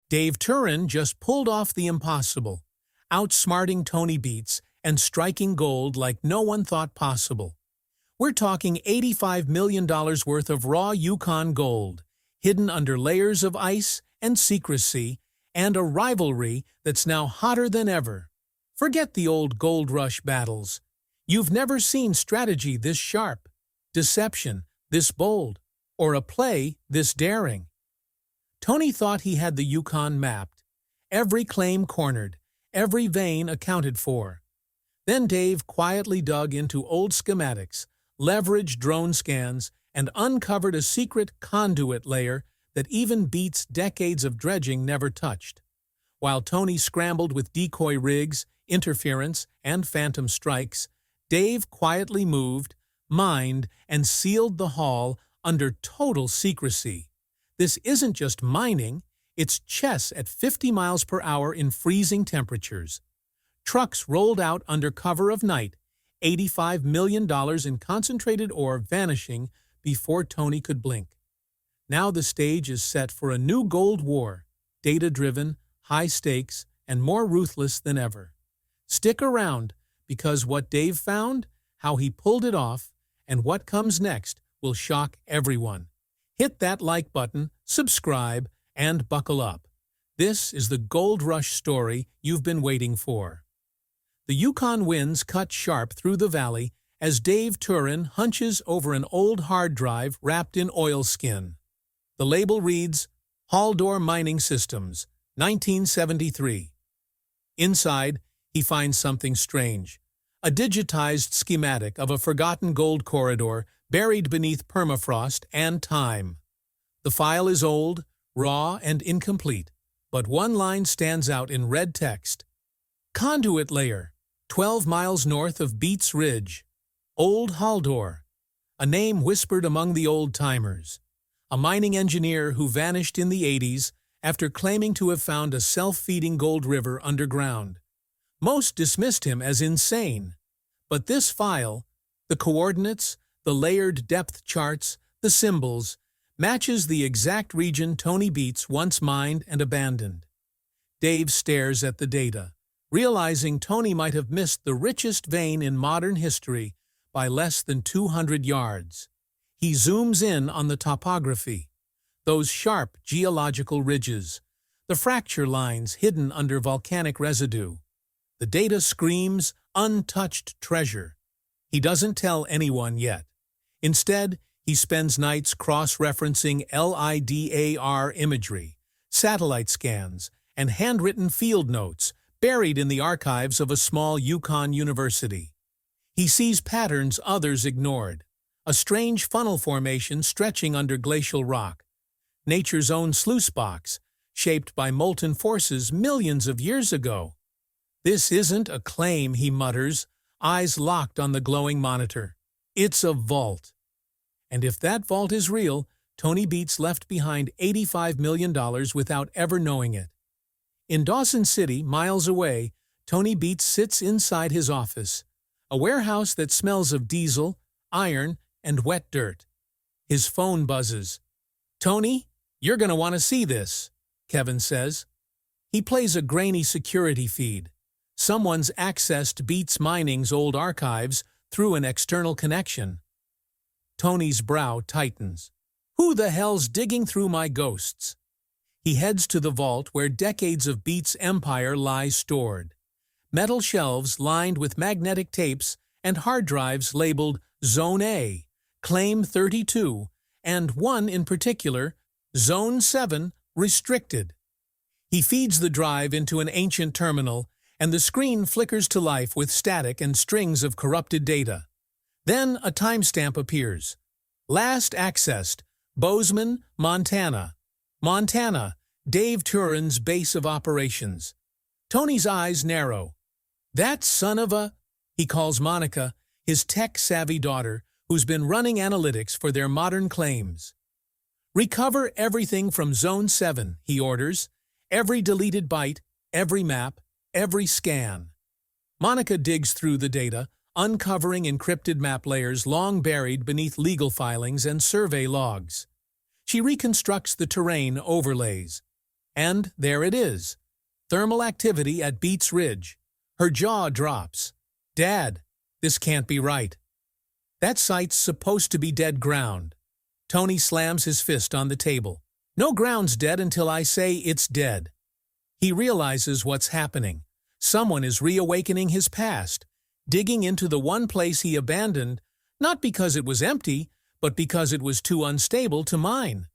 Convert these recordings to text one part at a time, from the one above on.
Dave Turin just pulled off the impossible, outsmarting Tony Beets and striking gold like no one thought possible. We're talking $85 million worth of raw Yukon gold, hidden under layers of ice and secrecy, and a rivalry that's now hotter than ever. Forget the old gold rush battles. You've never seen strategy this sharp, deception this bold, or a play this daring. Tony thought he had the Yukon mapped, every claim cornered, every vein accounted for. Then Dave quietly dug into old schematics, leveraged drone scans, and uncovered a secret conduit layer that even Beets' decades of dredging never touched. While Tony scrambled with decoy rigs, interference, and phantom strikes, Dave quietly moved, mined, and sealed the haul under total secrecy. This isn't just mining, it's chess at 50 miles per hour in freezing temperatures. Trucks rolled out under cover of night, $85 million in concentrated ore vanishing before Tony could blink. Now the stage is set for a new gold war, data-driven, high stakes, and more ruthless than ever. Stick around, because what Dave found, how he pulled it off, and what comes next will shock everyone. Hit that like button, subscribe, and buckle up. This is the gold rush story you've been waiting for. The Yukon winds cut sharp through the valley as Dave Turin hunches over an old hard drive wrapped in oilskin. The label reads, Haldor Mining Systems, 1973. Inside, he finds something strange. A digitized schematic of a forgotten gold corridor buried beneath permafrost and time. The file is old, raw, and incomplete, but one line stands out in red text. Conduit layer, 12 miles north of Beets Ridge. Old Haldor, a name whispered among the old-timers. A mining engineer who vanished in the 80s after claiming to have found a self-feeding gold river underground. Most dismissed him as insane. But this file, the coordinates, the layered depth charts, the symbols, matches the exact region Tony Beets once mined and abandoned. Dave stares at the data, realizing Tony might have missed the richest vein in modern history by less than 200 yards. He zooms in on the topography, those sharp geological ridges, the fracture lines hidden under volcanic residue. The data screams untouched treasure. He doesn't tell anyone yet. Instead, he spends nights cross-referencing LIDAR imagery, satellite scans, and handwritten field notes buried in the archives of a small Yukon university. He sees patterns others ignored, a strange funnel formation stretching under glacial rock, nature's own sluice box, shaped by molten forces millions of years ago. This isn't a claim, he mutters, eyes locked on the glowing monitor. It's a vault. And if that vault is real, Tony Beets left behind $85 million without ever knowing it. In Dawson City, miles away, Tony Beets sits inside his office, a warehouse that smells of diesel, iron, and wet dirt. His phone buzzes. "Tony, you're going to want to see this," Kevin says. He plays a grainy security feed. Someone's accessed Beets Mining's old archives through an external connection. Tony's brow tightens. Who the hell's digging through my ghosts? He heads to the vault where decades of Beets' empire lie stored. Metal shelves lined with magnetic tapes and hard drives labeled Zone A, Claim 32, and one in particular, Zone 7, Restricted. He feeds the drive into an ancient terminal, and the screen flickers to life with static and strings of corrupted data. Then a timestamp appears. Last accessed, Bozeman, Montana. Montana, Dave Turin's base of operations. Tony's eyes narrow. That son of a... He calls Monica, his tech-savvy daughter, who's been running analytics for their modern claims. Recover everything from Zone 7, he orders. Every deleted byte, every map, every scan. Monica digs through the data, uncovering encrypted map layers long buried beneath legal filings and survey logs. She reconstructs the terrain overlays. And there it is. Thermal activity at Beets Ridge. Her jaw drops. Dad, this can't be right. That site's supposed to be dead ground. Tony slams his fist on the table. No ground's dead until I say it's dead. He realizes what's happening. Someone is reawakening his past, digging into the one place he abandoned, not because it was empty, but because it was too unstable to mine.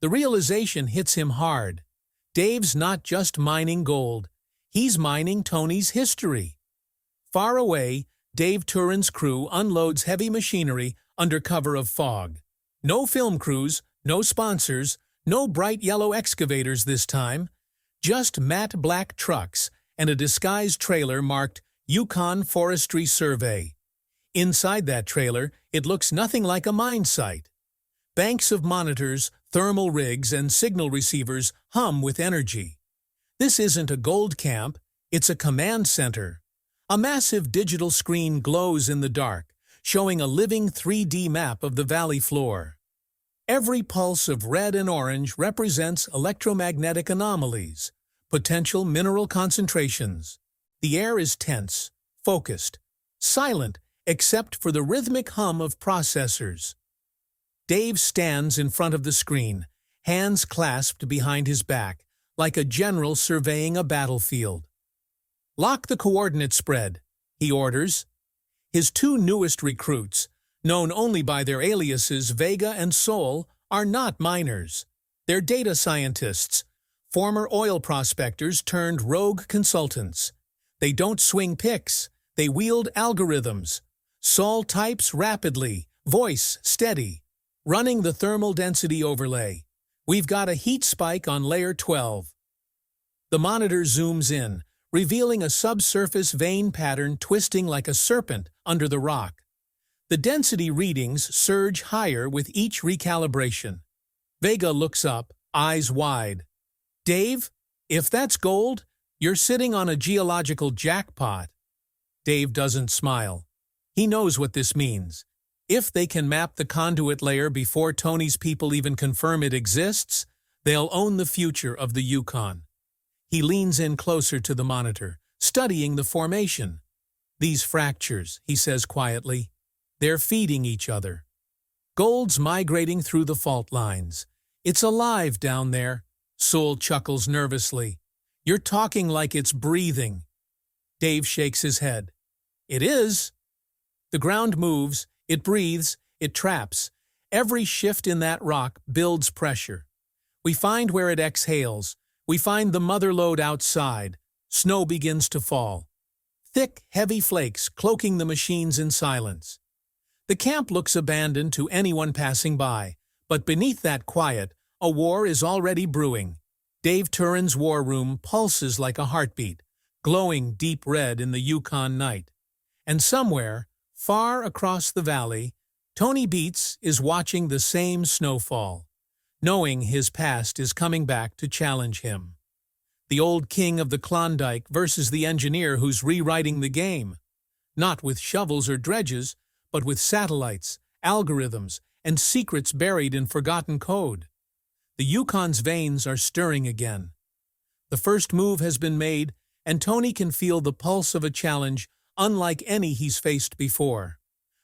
The realization hits him hard. Dave's not just mining gold. He's mining Tony's history. Far away, Dave Turin's crew unloads heavy machinery under cover of fog. No film crews, no sponsors, no bright yellow excavators this time. Just matte black trucks and a disguised trailer marked Yukon Forestry Survey. Inside that trailer, it looks nothing like a mine site. Banks of monitors, thermal rigs, and signal receivers hum with energy. This isn't a gold camp, it's a command center. A massive digital screen glows in the dark, showing a living 3D map of the valley floor. Every pulse of red and orange represents electromagnetic anomalies, potential mineral concentrations. The air is tense, focused, silent except for the rhythmic hum of processors. Dave stands in front of the screen, hands clasped behind his back, like a general surveying a battlefield. "Lock the coordinate spread," he orders. His two newest recruits, known only by their aliases Vega and Sol, are not miners. They're data scientists, former oil prospectors turned rogue consultants. They don't swing picks, they wield algorithms. Sol types rapidly, voice steady, running the thermal density overlay. "We've got a heat spike on layer 12. The monitor zooms in, revealing a subsurface vein pattern twisting like a serpent under the rock. The density readings surge higher with each recalibration. Vega looks up, eyes wide. "Dave, if that's gold, you're sitting on a geological jackpot." Dave doesn't smile. He knows what this means. If they can map the conduit layer before Tony's people even confirm it exists, they'll own the future of the Yukon. He leans in closer to the monitor, studying the formation. "These fractures," he says quietly, "they're feeding each other. Gold's migrating through the fault lines. It's alive down there." Sol chuckles nervously. "You're talking like it's breathing." Dave shakes his head. "It is." The ground moves, it breathes, it traps. Every shift in that rock builds pressure. We find where it exhales. We find the motherlode outside. Snow begins to fall. Thick, heavy flakes cloaking the machines in silence. The camp looks abandoned to anyone passing by, but beneath that quiet, a war is already brewing. Dave Turin's war room pulses like a heartbeat, glowing deep red in the Yukon night. And somewhere, far across the valley, Tony Beets is watching the same snowfall, knowing his past is coming back to challenge him. The old king of the Klondike versus the engineer who's rewriting the game. Not with shovels or dredges, but with satellites, algorithms, and secrets buried in forgotten code. The Yukon's veins are stirring again. The first move has been made, and Tony can feel the pulse of a challenge unlike any he's faced before.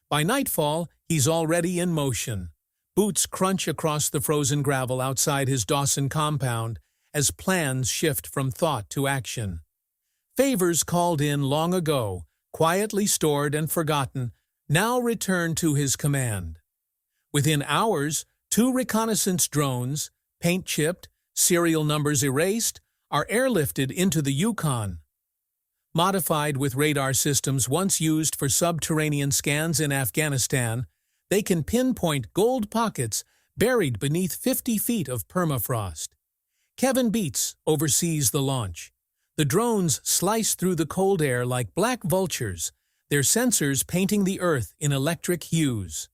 By nightfall, he's already in motion. Boots crunch across the frozen gravel outside his Dawson compound as plans shift from thought to action. Favors called in long ago, quietly stored and forgotten, now return to his command. Within hours, 2 reconnaissance drones, paint-chipped, serial numbers erased, are airlifted into the Yukon. Modified with radar systems once used for subterranean scans in Afghanistan, they can pinpoint gold pockets buried beneath 50 feet of permafrost. Kevin Beets oversees the launch. The drones slice through the cold air like black vultures, their sensors painting the earth in electric hues.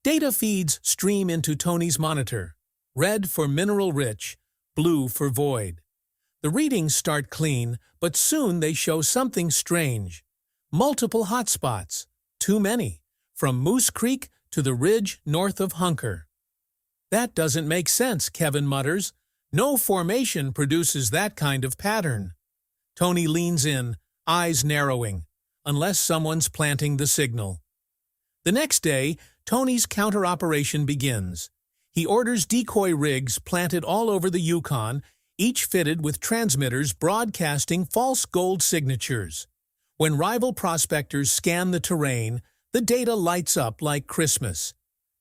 Data feeds stream into Tony's monitor, red for mineral-rich, blue for void. The readings start clean, but soon they show something strange. Multiple hotspots, too many, from Moose Creek to the ridge north of Hunker. "That doesn't make sense," Kevin mutters. No formation produces that kind of pattern. Tony leans in, eyes narrowing, unless someone's planting the signal. The next day, Tony's counter-operation begins. He orders decoy rigs planted all over the Yukon, each fitted with transmitters broadcasting false gold signatures. When rival prospectors scan the terrain, the data lights up like Christmas.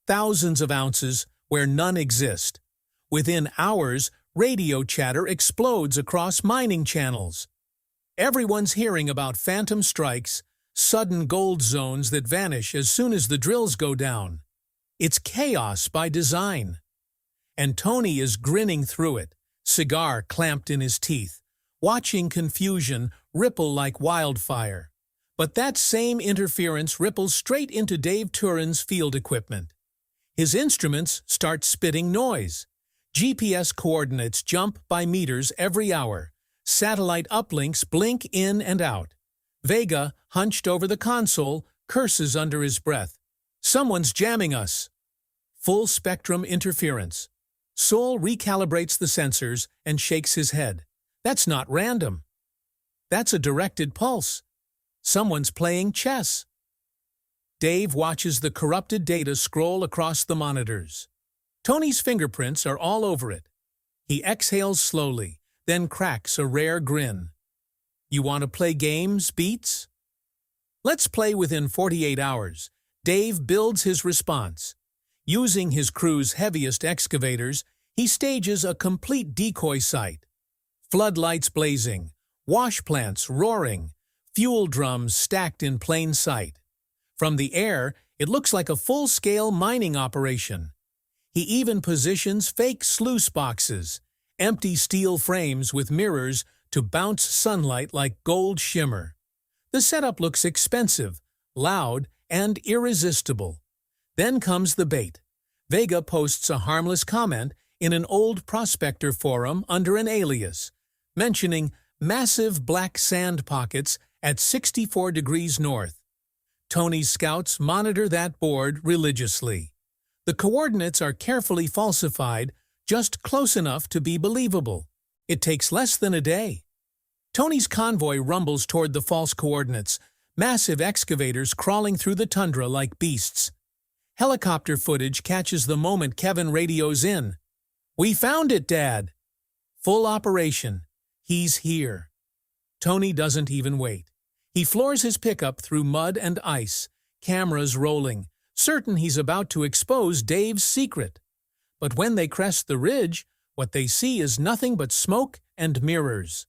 Thousands of ounces where none exist. Within hours, radio chatter explodes across mining channels. Everyone's hearing about phantom strikes, sudden gold zones that vanish as soon as the drills go down. It's chaos by design. And Tony is grinning through it, cigar clamped in his teeth, watching confusion ripple like wildfire. But that same interference ripples straight into Dave Turin's field equipment. His instruments start spitting noise. GPS coordinates jump by meters every hour. Satellite uplinks blink in and out. Vega, hunched over the console, curses under his breath. Someone's jamming us. Full spectrum interference. Sol recalibrates the sensors and shakes his head. That's not random. That's a directed pulse. Someone's playing chess. Dave watches the corrupted data scroll across the monitors. Tony's fingerprints are all over it. He exhales slowly, then cracks a rare grin. You want to play games, Beets? Let's play within 48 hours. Dave builds his response. Using his crew's heaviest excavators, he stages a complete decoy site. Floodlights blazing, wash plants roaring, fuel drums stacked in plain sight. From the air, it looks like a full-scale mining operation. He even positions fake sluice boxes, empty steel frames with mirrors to bounce sunlight like gold shimmer. The setup looks expensive, loud, and irresistible. Then comes the bait. Vega posts a harmless comment in an old prospector forum under an alias, mentioning massive black sand pockets at 64 degrees north. Tony's scouts monitor that board religiously. The coordinates are carefully falsified, just close enough to be believable. It takes less than a day. Tony's convoy rumbles toward the false coordinates, massive excavators crawling through the tundra like beasts. Helicopter footage catches the moment Kevin radios in. "We found it, Dad!" Full operation. He's here. Tony doesn't even wait. He floors his pickup through mud and ice, cameras rolling, certain he's about to expose Dave's secret. But when they crest the ridge, what they see is nothing but smoke and mirrors.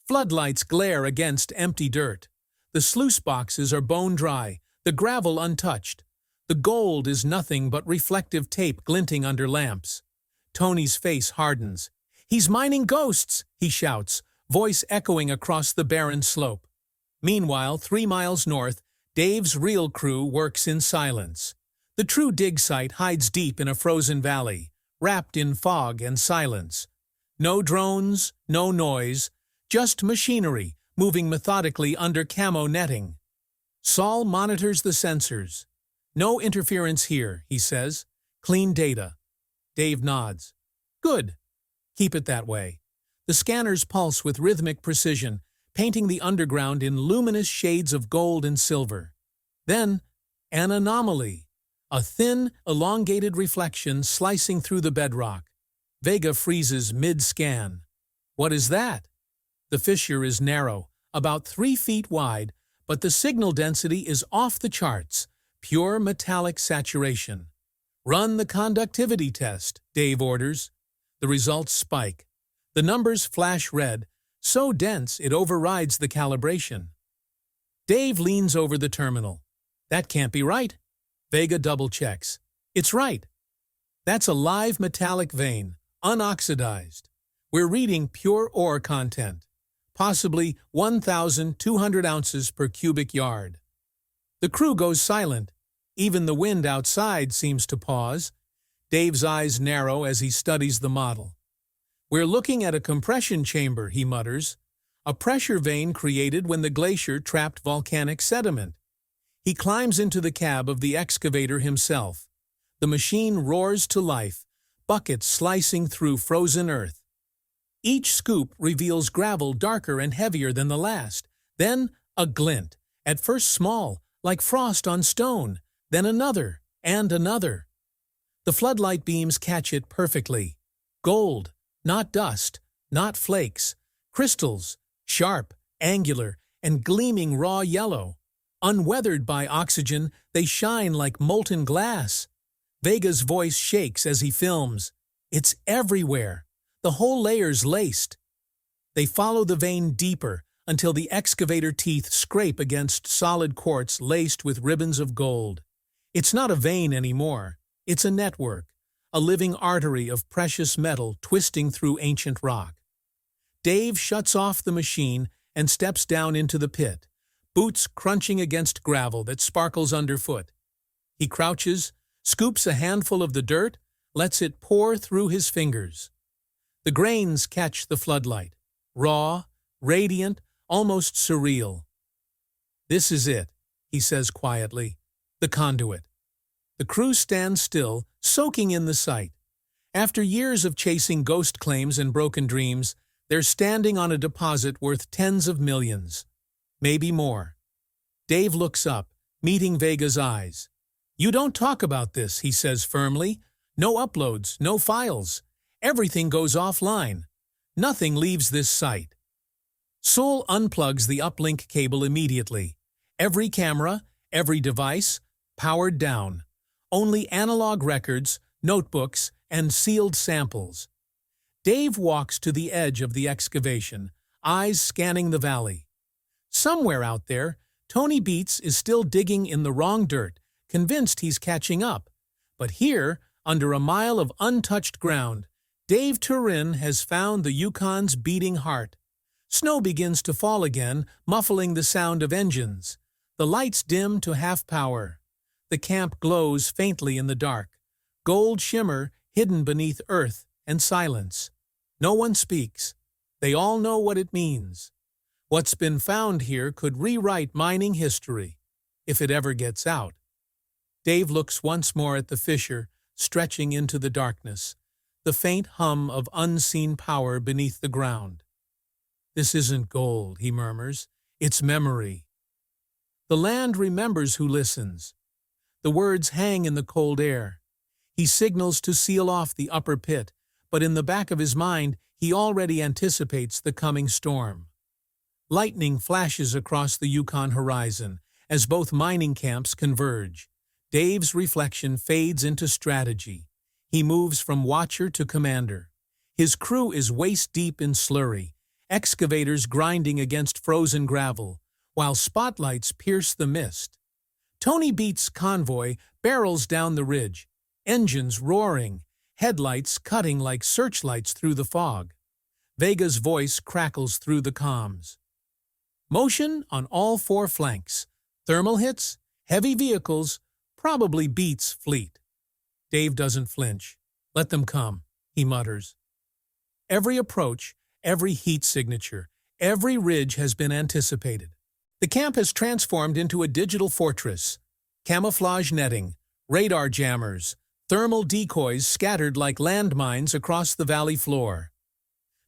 Floodlights glare against empty dirt. The sluice boxes are bone dry, the gravel untouched. The gold is nothing but reflective tape glinting under lamps. Tony's face hardens. "He's mining ghosts!" he shouts, voice echoing across the barren slope. Meanwhile, 3 miles north, Dave's real crew works in silence. The true dig site hides deep in a frozen valley, wrapped in fog and silence. No drones, no noise, just machinery moving methodically under camo netting. Sol monitors the sensors. "No interference here," he says. "Clean data." Dave nods. "Good. Keep it that way." The scanners pulse with rhythmic precision, painting the underground in luminous shades of gold and silver. Then, an anomaly. A thin, elongated reflection slicing through the bedrock. Vega freezes mid-scan. What is that? The fissure is narrow, about 3 feet wide, but the signal density is off the charts, pure metallic saturation. "Run the conductivity test," Dave orders. The results spike. The numbers flash red, so dense it overrides the calibration. Dave leans over the terminal. "That can't be right." Vega double-checks. "It's right. That's a live metallic vein, unoxidized. We're reading pure ore content, possibly 1,200 ounces per cubic yard." The crew goes silent. Even the wind outside seems to pause. Dave's eyes narrow as he studies the model. "We're looking at a compression chamber," he mutters, "a pressure vein created when the glacier trapped volcanic sediment." He climbs into the cab of the excavator himself. The machine roars to life, buckets slicing through frozen earth. Each scoop reveals gravel darker and heavier than the last. Then a glint, at first small, like frost on stone, then another and another. The floodlight beams catch it perfectly. Gold, not dust, not flakes. Crystals, sharp, angular, and gleaming raw yellow. Unweathered by oxygen, they shine like molten glass. Vega's voice shakes as he films. It's everywhere. The whole layer's laced. They follow the vein deeper until the excavator teeth scrape against solid quartz laced with ribbons of gold. It's not a vein anymore. It's a network, a living artery of precious metal twisting through ancient rock. Dave shuts off the machine and steps down into the pit, boots crunching against gravel that sparkles underfoot. He crouches, scoops a handful of the dirt, lets it pour through his fingers. The grains catch the floodlight, raw, radiant, almost surreal. "This is it," he says quietly, "the conduit." The crew stands still, soaking in the sight. After years of chasing ghost claims and broken dreams, they're standing on a deposit worth tens of millions. Maybe more. Dave looks up, meeting Vega's eyes. "You don't talk about this," he says firmly. "No uploads, no files. Everything goes offline. Nothing leaves this site." Soul unplugs the uplink cable immediately. Every camera, every device, powered down. Only analog records, notebooks, and sealed samples. Dave walks to the edge of the excavation, eyes scanning the valley. Somewhere out there, Tony Beets is still digging in the wrong dirt, convinced he's catching up. But here, under a mile of untouched ground, Dave Turin has found the Yukon's beating heart. Snow begins to fall again, muffling the sound of engines. The lights dim to half power. The camp glows faintly in the dark, gold shimmer hidden beneath earth and silence. No one speaks. They all know what it means. What's been found here could rewrite mining history, if it ever gets out. Dave looks once more at the fissure, stretching into the darkness, the faint hum of unseen power beneath the ground. "This isn't gold," he murmurs. "It's memory." The land remembers who listens. The words hang in the cold air. He signals to seal off the upper pit, but in the back of his mind, he already anticipates the coming storm. Lightning flashes across the Yukon horizon as both mining camps converge. Dave's reflection fades into strategy. He moves from watcher to commander. His crew is waist-deep in slurry, excavators grinding against frozen gravel, while spotlights pierce the mist. Tony Beets' convoy barrels down the ridge, engines roaring, headlights cutting like searchlights through the fog. Vega's voice crackles through the comms. "Motion on all four flanks. Thermal hits, heavy vehicles, probably Beets' fleet." Dave doesn't flinch. "Let them come," he mutters. Every approach, every heat signature, every ridge has been anticipated. The camp has transformed into a digital fortress. Camouflage netting, radar jammers, thermal decoys scattered like landmines across the valley floor.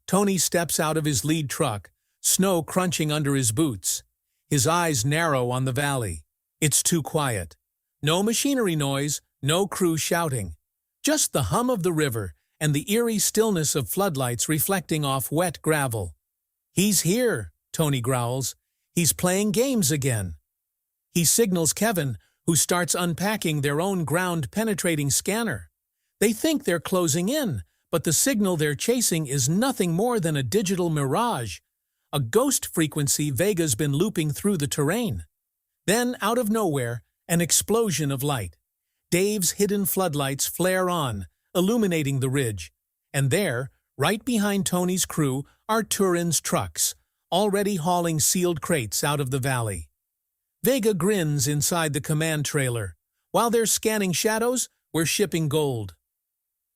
Tony steps out of his lead truck, snow crunching under his boots. His eyes narrow on the valley. It's too quiet. No machinery noise, no crew shouting. Just the hum of the river and the eerie stillness of floodlights reflecting off wet gravel. "He's here," Tony growls. "He's playing games again." He signals Kevin, who starts unpacking their own ground-penetrating scanner. They think they're closing in, but the signal they're chasing is nothing more than a digital mirage, a ghost frequency Vega's been looping through the terrain. Then, out of nowhere, an explosion of light. Dave's hidden floodlights flare on, illuminating the ridge. And there, right behind Tony's crew, are Turin's trucks, already hauling sealed crates out of the valley. Vega grins inside the command trailer. While they're scanning shadows, we're shipping gold.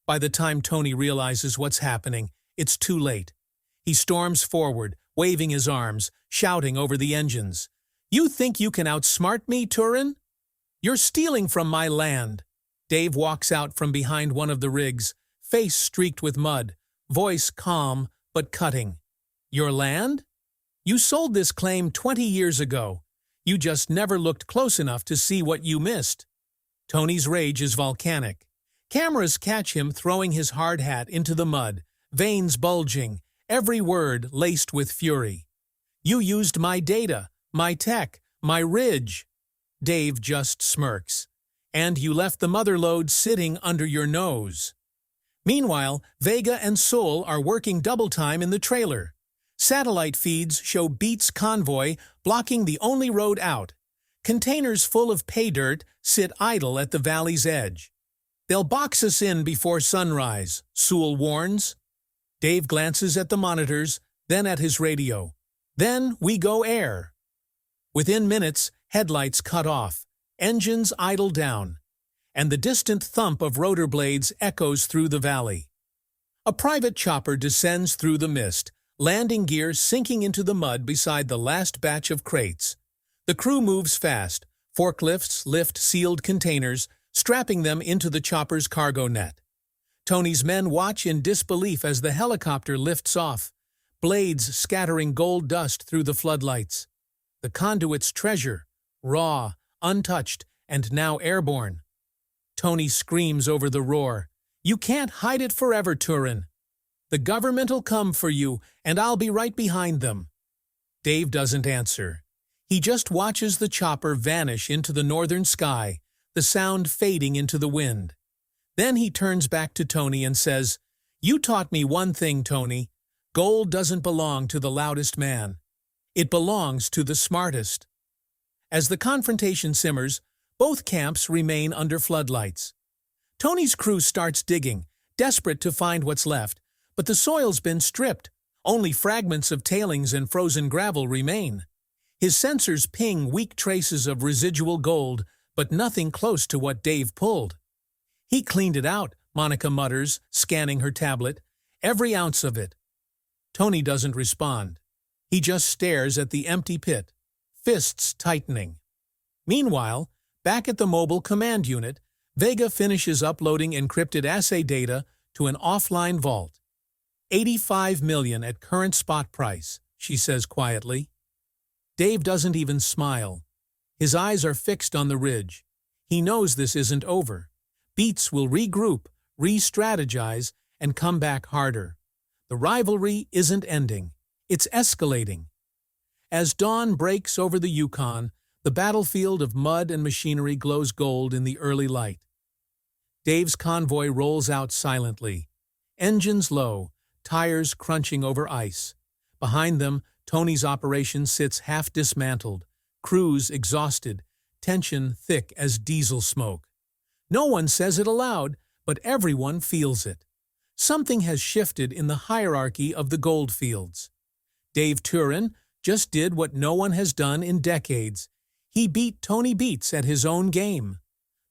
By the time Tony realizes what's happening, it's too late. He storms forward, waving his arms, shouting over the engines. "You think you can outsmart me, Turin? You're stealing from my land." Dave walks out from behind one of the rigs, face streaked with mud, voice calm but cutting. Your land? You sold this claim 20 years ago. You just never looked close enough to see what you missed. Tony's rage is volcanic. Cameras catch him throwing his hard hat into the mud, veins bulging, every word laced with fury. You used my data, my tech, my ridge. Dave just smirks. And you left the motherlode sitting under your nose. Meanwhile, Vega and Soul are working double time in the trailer. Satellite feeds show Beets convoy blocking the only road out. Containers full of pay dirt sit idle at the valley's edge. They'll box us in before sunrise, Soul warns. Dave glances at the monitors, then at his radio. Then we go air. Within minutes, headlights cut off, engines idle down, and the distant thump of rotor blades echoes through the valley. A private chopper descends through the mist, landing gear sinking into the mud beside the last batch of crates. The crew moves fast. Forklifts lift sealed containers, strapping them into the chopper's cargo net. Tony's men watch in disbelief as the helicopter lifts off, blades scattering gold dust through the floodlights. The conduit's treasure, raw, untouched, and now airborne. Tony screams over the roar. You can't hide it forever, Turin. The government'll come for you, and I'll be right behind them. Dave doesn't answer. He just watches the chopper vanish into the northern sky, the sound fading into the wind. Then he turns back to Tony and says, You taught me one thing, Tony. Gold doesn't belong to the loudest man. It belongs to the smartest. As the confrontation simmers, both camps remain under floodlights. Tony's crew starts digging, desperate to find what's left, but the soil's been stripped. Only fragments of tailings and frozen gravel remain. His sensors ping weak traces of residual gold, but nothing close to what Dave pulled. He cleaned it out, Monica mutters, scanning her tablet. Every ounce of it. Tony doesn't respond. He just stares at the empty pit, fists tightening. Meanwhile, back at the mobile command unit, Vega finishes uploading encrypted assay data to an offline vault. 85 million at current spot price, she says quietly. Dave doesn't even smile. His eyes are fixed on the ridge. He knows this isn't over. Beets will regroup, re-strategize, and come back harder. The rivalry isn't ending. It's escalating. As dawn breaks over the Yukon, the battlefield of mud and machinery glows gold in the early light. Dave's convoy rolls out silently. Engines low, tires crunching over ice. Behind them, Tony's operation sits half dismantled, crews exhausted, tension thick as diesel smoke. No one says it aloud, but everyone feels it. Something has shifted in the hierarchy of the goldfields. Dave Turin just did what no one has done in decades. He beat Tony Beets at his own game.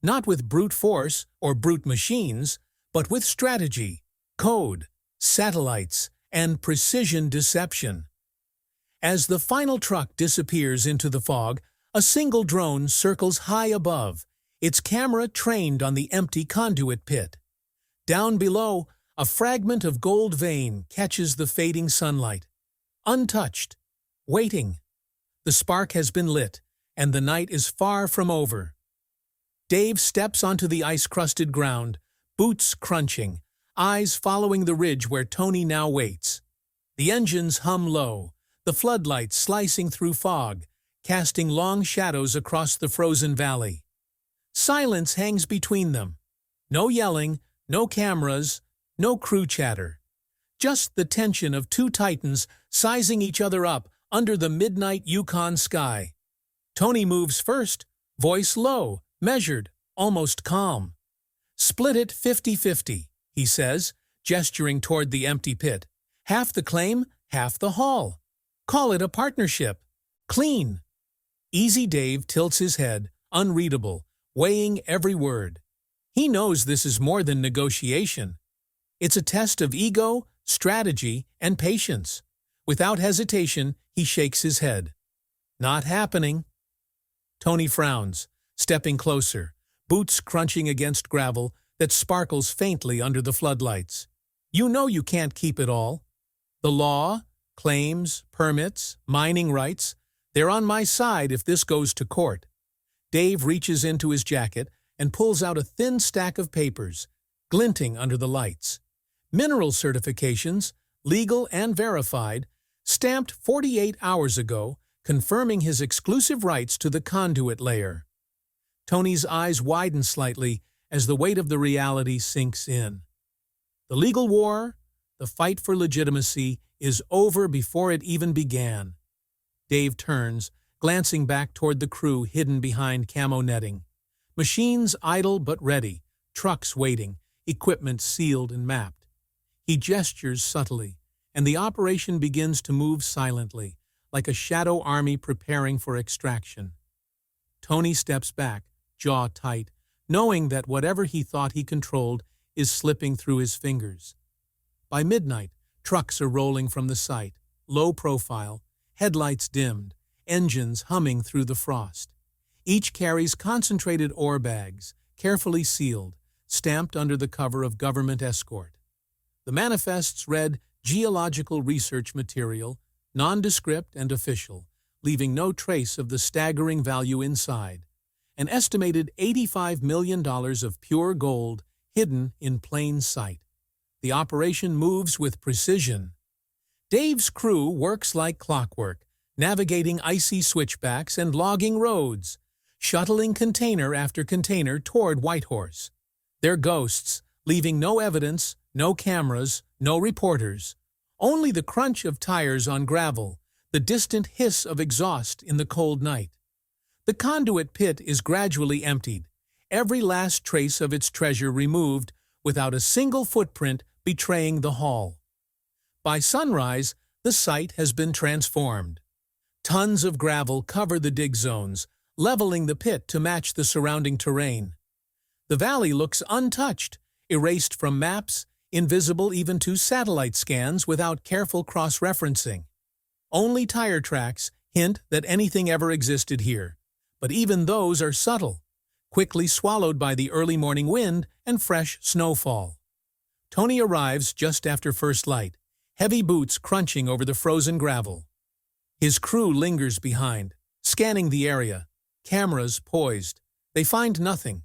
Not with brute force or brute machines, but with strategy, code, satellites, and precision deception. As the final truck disappears into the fog, a single drone circles high above, its camera trained on the empty conduit pit. Down below, a fragment of gold vein catches the fading sunlight. Untouched, waiting. The spark has been lit, and the night is far from over. Dave steps onto the ice-crusted ground, boots crunching, eyes following the ridge where Tony now waits. The engines hum low, the floodlights slicing through fog, casting long shadows across the frozen valley. Silence hangs between them. No yelling, no cameras, no crew chatter. Just the tension of two titans sizing each other up under the midnight Yukon sky. Tony moves first, voice low, measured, almost calm. Split it 50-50, he says, gesturing toward the empty pit. Half the claim, half the haul. Call it a partnership. Clean. Easy Dave tilts his head, unreadable, weighing every word. He knows this is more than negotiation. It's a test of ego, strategy, and patience. Without hesitation, he shakes his head. Not happening. Tony frowns, stepping closer, boots crunching against gravel that sparkles faintly under the floodlights. You know you can't keep it all. The law, claims, permits, mining rights, they're on my side if this goes to court. Dave reaches into his jacket and pulls out a thin stack of papers, glinting under the lights. Mineral certifications, legal and verified, stamped 48 hours ago, confirming his exclusive rights to the conduit layer. Tony's eyes widen slightly as the weight of the reality sinks in. The legal war, the fight for legitimacy, is over before it even began. Dave turns, glancing back toward the crew hidden behind camo netting. Machines idle but ready, trucks waiting, equipment sealed and mapped. He gestures subtly, and the operation begins to move silently, like a shadow army preparing for extraction. Tony steps back, jaw tight, knowing that whatever he thought he controlled is slipping through his fingers. By midnight, trucks are rolling from the site, low profile, headlights dimmed, engines humming through the frost. Each carries concentrated ore bags, carefully sealed, stamped under the cover of government escort. The manifests read geological research material, nondescript and official, leaving no trace of the staggering value inside. An estimated $85 million of pure gold hidden in plain sight. The operation moves with precision. Dave's crew works like clockwork, navigating icy switchbacks and logging roads, shuttling container after container toward Whitehorse. They're ghosts, leaving no evidence, no cameras, no reporters. Only the crunch of tires on gravel, the distant hiss of exhaust in the cold night. The conduit pit is gradually emptied, every last trace of its treasure removed without a single footprint betraying the haul. By sunrise, the site has been transformed. Tons of gravel cover the dig zones, leveling the pit to match the surrounding terrain. The valley looks untouched, erased from maps, invisible even to satellite scans without careful cross-referencing. Only tire tracks hint that anything ever existed here, but even those are subtle, quickly swallowed by the early morning wind and fresh snowfall. Tony arrives just after first light, heavy boots crunching over the frozen gravel. His crew lingers behind, scanning the area, cameras poised. They find nothing.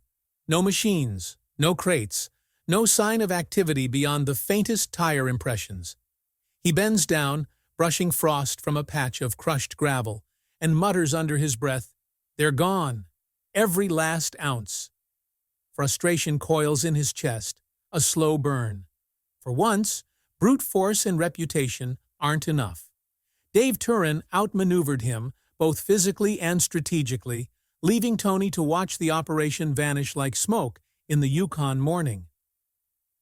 No machines, no crates, no sign of activity beyond the faintest tire impressions. He bends down, brushing frost from a patch of crushed gravel, and mutters under his breath, "They're gone, every last ounce." Frustration coils in his chest, a slow burn. For once, brute force and reputation aren't enough. Dave Turin outmaneuvered him, both physically and strategically, leaving Tony to watch the operation vanish like smoke in the Yukon morning.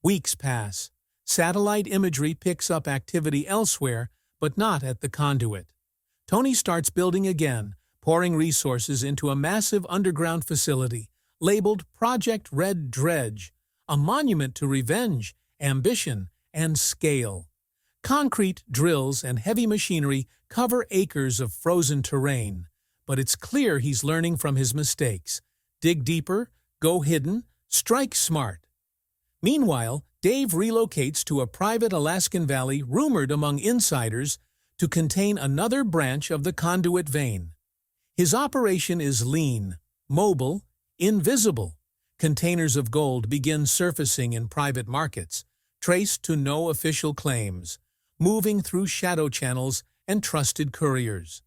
Weeks pass. Satellite imagery picks up activity elsewhere, but not at the conduit. Tony starts building again, pouring resources into a massive underground facility, labeled Project Red Dredge, a monument to revenge, ambition, and scale. Concrete drills and heavy machinery cover acres of frozen terrain, but it's clear he's learning from his mistakes. Dig deeper, go hidden, strike smart. Meanwhile, Dave relocates to a private Alaskan valley rumored among insiders to contain another branch of the conduit vein. His operation is lean, mobile, invisible. Containers of gold begin surfacing in private markets, traced to no official claims, moving through shadow channels and trusted couriers.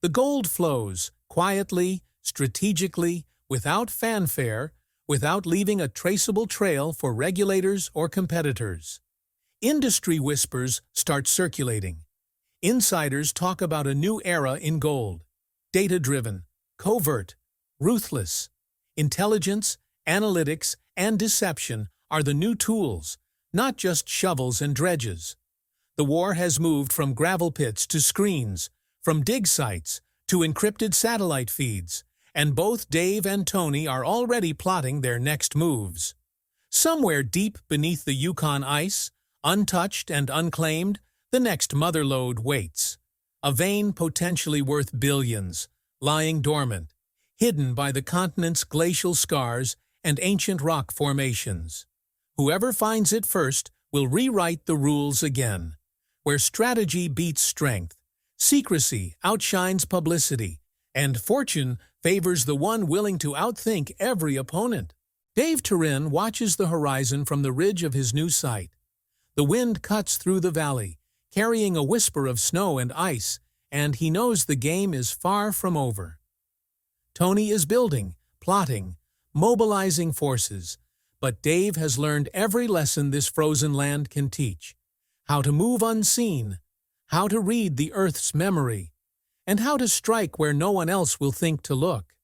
The gold flows, quietly, strategically, without fanfare, without leaving a traceable trail for regulators or competitors. Industry whispers start circulating. Insiders talk about a new era in gold. Data-driven, covert, ruthless. Intelligence, analytics, and deception are the new tools, not just shovels and dredges. The war has moved from gravel pits to screens, from dig sites to encrypted satellite feeds, and both Dave and Tony are already plotting their next moves. Somewhere deep beneath the Yukon ice, untouched and unclaimed, the next motherlode waits. A vein potentially worth billions, lying dormant, hidden by the continent's glacial scars and ancient rock formations. Whoever finds it first will rewrite the rules again, where strategy beats strength, secrecy outshines publicity, and fortune favors the one willing to outthink every opponent. Dave Turin watches the horizon from the ridge of his new site. The wind cuts through the valley, carrying a whisper of snow and ice, and he knows the game is far from over. Tony is building, plotting, mobilizing forces, but Dave has learned every lesson this frozen land can teach: how to move unseen, how to read the Earth's memory, and how to strike where no one else will think to look.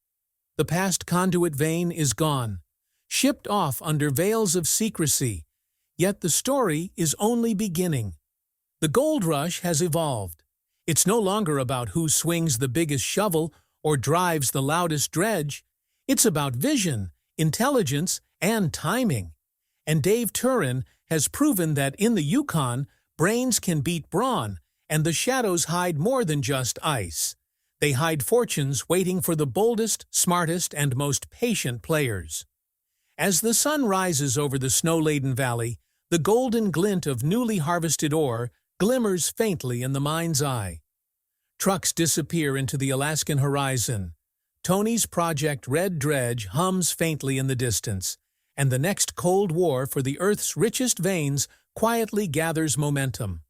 The past conduit vein is gone, shipped off under veils of secrecy, yet the story is only beginning. The gold rush has evolved. It's no longer about who swings the biggest shovel or drives the loudest dredge. It's about vision, intelligence, and timing. And Dave Turin has proven that in the Yukon, brains can beat brawn, and the shadows hide more than just ice. They hide fortunes waiting for the boldest, smartest, and most patient players. As the sun rises over the snow-laden valley, the golden glint of newly harvested ore glimmers faintly in the mind's eye. Trucks disappear into the Alaskan horizon. Tony's Project Red Dredge hums faintly in the distance, and the next Cold War for the Earth's richest veins quietly gathers momentum.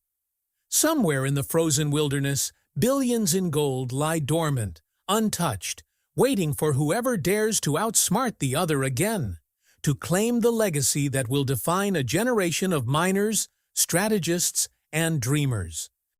Somewhere in the frozen wilderness, billions in gold lie dormant, untouched, waiting for whoever dares to outsmart the other again, to claim the legacy that will define a generation of miners, strategists, and dreamers.